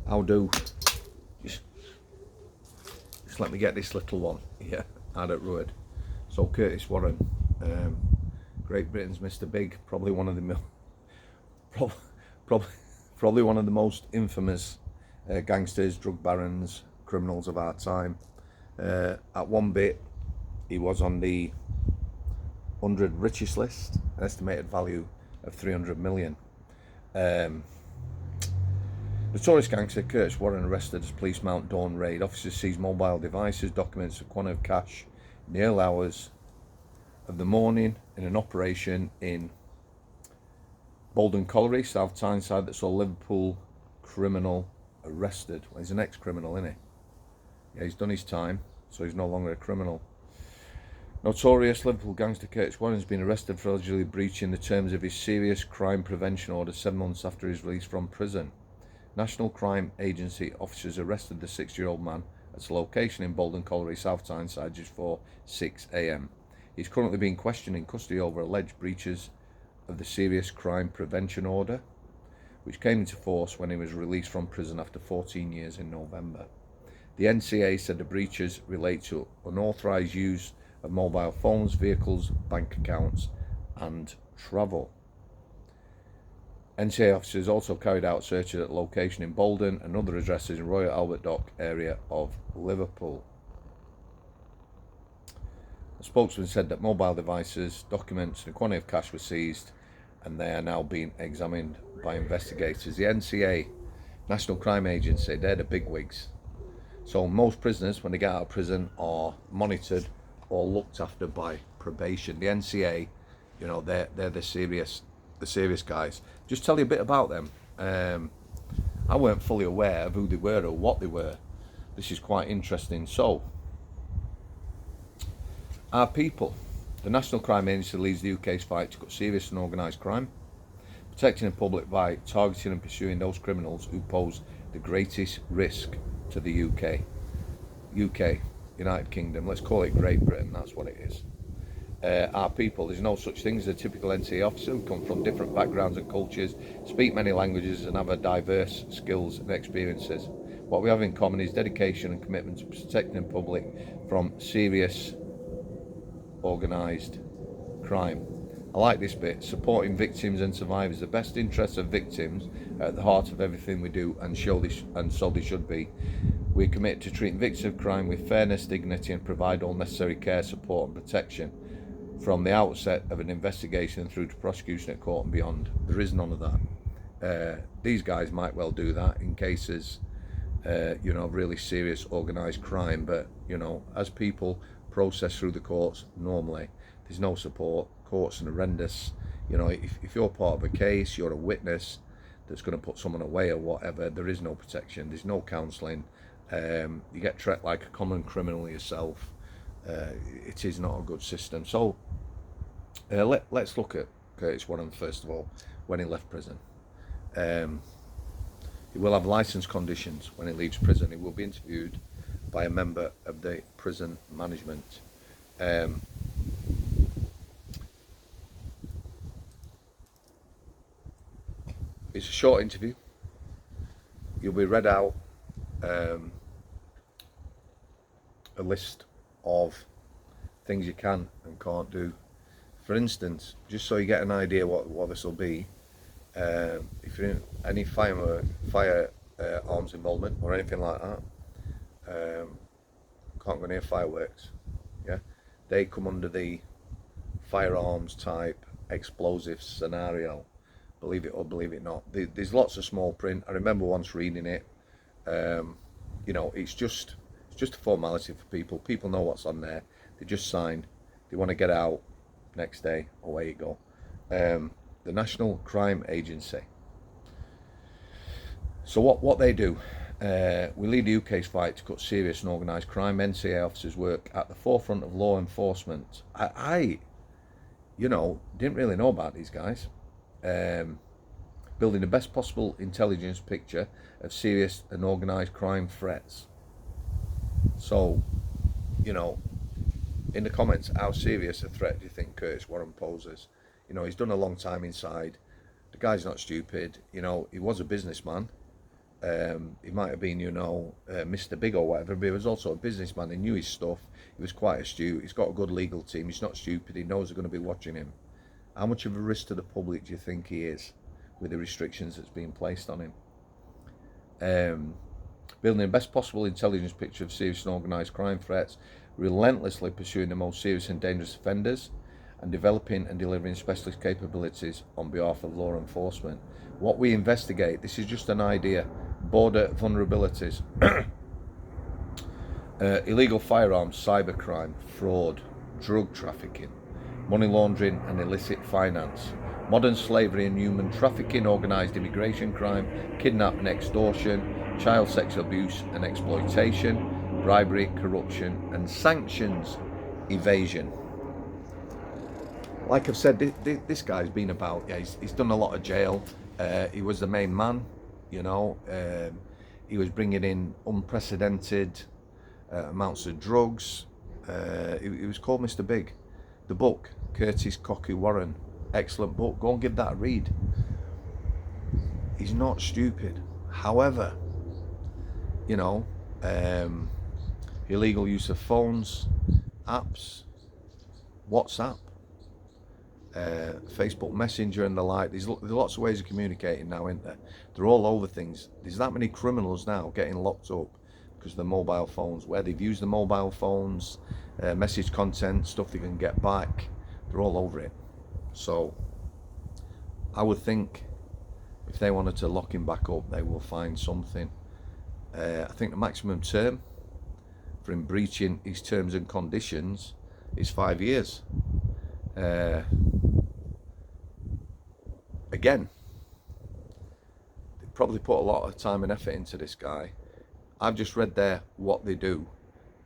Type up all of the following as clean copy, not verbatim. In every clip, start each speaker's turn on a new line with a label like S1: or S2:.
S1: How do? Just let me get this little one here out at Ruard. So Curtis Warren, Great Britain's Mr. Big, probably one of the probably one of the most infamous gangsters, drug barons, criminals of our time. At one bit, he was on the 100 richest list, an estimated value of 300 million. Notorious gangster Curtis Warren arrested as police mount dawn raid. Officers seized mobile devices, documents, a quantity of cash in the early hours of the morning in an operation in Bolden Colliery, South Tyneside, that saw Liverpool criminal arrested. Well, he's an ex-criminal, isn't he? Yeah, he's done his time, so he's no longer a criminal. Notorious Liverpool gangster Curtis Warren has been arrested for allegedly breaching the terms of his serious crime prevention order 7 months after his release from prison. National Crime Agency officers arrested the 60-year-old man at a location in Bolden Colliery, South Tyneside, just before 6 a.m. He's currently being questioned in custody over alleged breaches of the Serious Crime Prevention Order, which came into force when he was released from prison after 14 years in November. The NCA said the breaches relate to unauthorised use of mobile phones, vehicles, bank accounts and travel. NCA officers also carried out searches at a location in Bolden and other addresses in Royal Albert Dock area of Liverpool. A spokesman said that mobile devices, documents and a quantity of cash were seized and they are now being examined by investigators. The NCA, National Crime Agency, they're the bigwigs. So most prisoners, when they get out of prison, are monitored or looked after by probation. The NCA, you know, they're the serious guys. Just tell you a bit about them. I weren't fully aware of who they were or what they were. This is quite interesting. So, our people. The National Crime Agency leads the UK's fight to cut serious and organised crime, protecting the public by targeting and pursuing those criminals who pose the greatest risk to the UK, United Kingdom. Let's call it Great Britain, that's what it is. Our people, there's no such thing as a typical NCA officer who come from different backgrounds and cultures, speak many languages and have a diverse skills and experiences. What we have in common is dedication and commitment to protecting the public from serious organised crime. I like this bit, supporting victims and survivors. The best interests of victims are at the heart of everything we do, and so they should be. We're committed to treating victims of crime with fairness, dignity and provide all necessary care, support and protection from the outset of an investigation through to prosecution at court and beyond. There is none of that. These guys might well do that in cases you know, of really serious organised crime, but you know, as people process through the courts normally, there's no support. Courts are horrendous. You know, if you're part of a case, you're a witness that's going to put someone away or whatever, there is no protection, there's no counselling. You get treated like a common criminal yourself. It is not a good system. So let's look at Curtis Warren first of all. When he left prison, he will have licence conditions when he leaves prison. He will be interviewed by a member of the prison management. It's a short interview. You'll be read out a list of things you can and can't do. For instance, just so you get an idea what this will be, if you're in any firearms involvement or anything like that, can't go near fireworks. Yeah, they come under the firearms type explosive scenario. Believe it or believe it not. There's lots of small print. I remember once reading it. You know, it's just a formality for people. People know what's on there. They just sign. They want to get out. Next day, away you go. The National Crime Agency. So what they do, we lead the UK's fight to cut serious and organised crime. NCA officers work at the forefront of law enforcement. I you know, didn't really know about these guys. Building the best possible intelligence picture of serious and organised crime threats. So, you know, in the comments, how serious a threat do you think Curtis Warren poses? You know, he's done a long time inside. The guy's not stupid. You know, he was a businessman. He might have been, Mr. Big or whatever, but he was also a businessman. He knew his stuff. He was quite astute. He's got a good legal team. He's not stupid. He knows they're going to be watching him. How much of a risk to the public do you think he is with the restrictions that's being placed on him? Building the best possible intelligence picture of serious and organised crime threats, relentlessly pursuing the most serious and dangerous offenders, and developing and delivering specialist capabilities on behalf of law enforcement. What we investigate, this is just an idea, border vulnerabilities, illegal firearms, cybercrime, fraud, drug trafficking, money laundering and illicit finance, modern slavery and human trafficking, organised immigration crime, kidnapping, extortion, child sexual abuse and exploitation, bribery, corruption and sanctions evasion. Like I've said, this guy's been about, he's done a lot of jail. He was the main man, he was bringing in unprecedented amounts of drugs. He was called Mr. Big. The book, Curtis Cocky Warren, excellent book. Go and give that a read. He's not stupid. However, illegal use of phones, apps, WhatsApp, Facebook Messenger and the like. There's lots of ways of communicating now, isn't there? They're all over things. There's that many criminals now getting locked up because of the mobile phones, where they've used the mobile phones, message content, stuff they can get back. They're all over it. So I would think if they wanted to lock him back up, they will find something. I think the maximum term for him breaching his terms and conditions is 5 years. Again, they probably put a lot of time and effort into this guy. I've just read there what they do.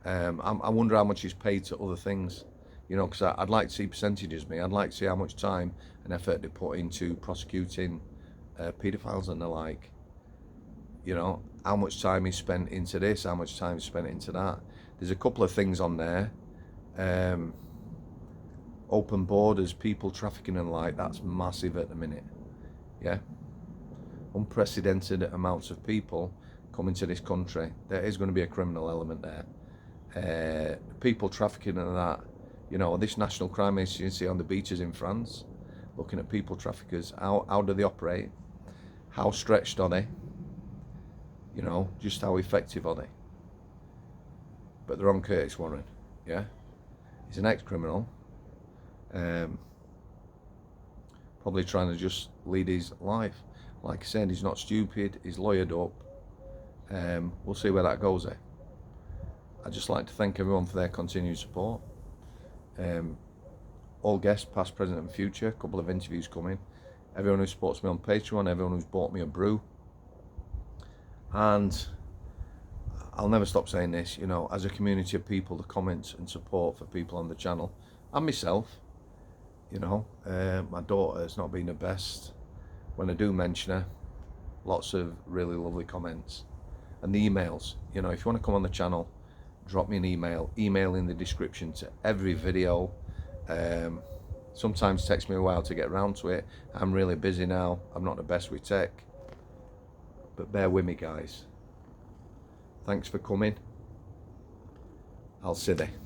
S1: I wonder how much he's paid to other things, because I'd like to see percentages. I'd like to see how much time and effort they put into prosecuting paedophiles and the like. How much time he spent into this, how much time he spent into that. There's a couple of things on there. Open borders, people trafficking and the like, that's massive at the minute. Yeah. Unprecedented amounts of people coming to this country. There is going to be a criminal element there. People trafficking and that, this National Crime Agency on the beaches in France, looking at people traffickers, how do they operate? How stretched are they? Just how effective are they? But they're on Curtis Warren, yeah? He's an ex-criminal, probably trying to just lead his life. Like I said, he's not stupid, he's lawyered up. We'll see where that goes, I'd just like to thank everyone for their continued support. All guests, past, present and future, a couple of interviews coming. Everyone who supports me on Patreon, everyone who's bought me a brew. And I'll never stop saying this, as a community of people, the comments and support for people on the channel, and myself, my daughter's not been the best. When I do mention her, lots of really lovely comments. And the emails, if you want to come on the channel, drop me an email in the description to every video. Sometimes it takes me a while to get around to it. I'm really busy now, I'm not the best with tech. But bear with me, guys. Thanks for coming. I'll see you.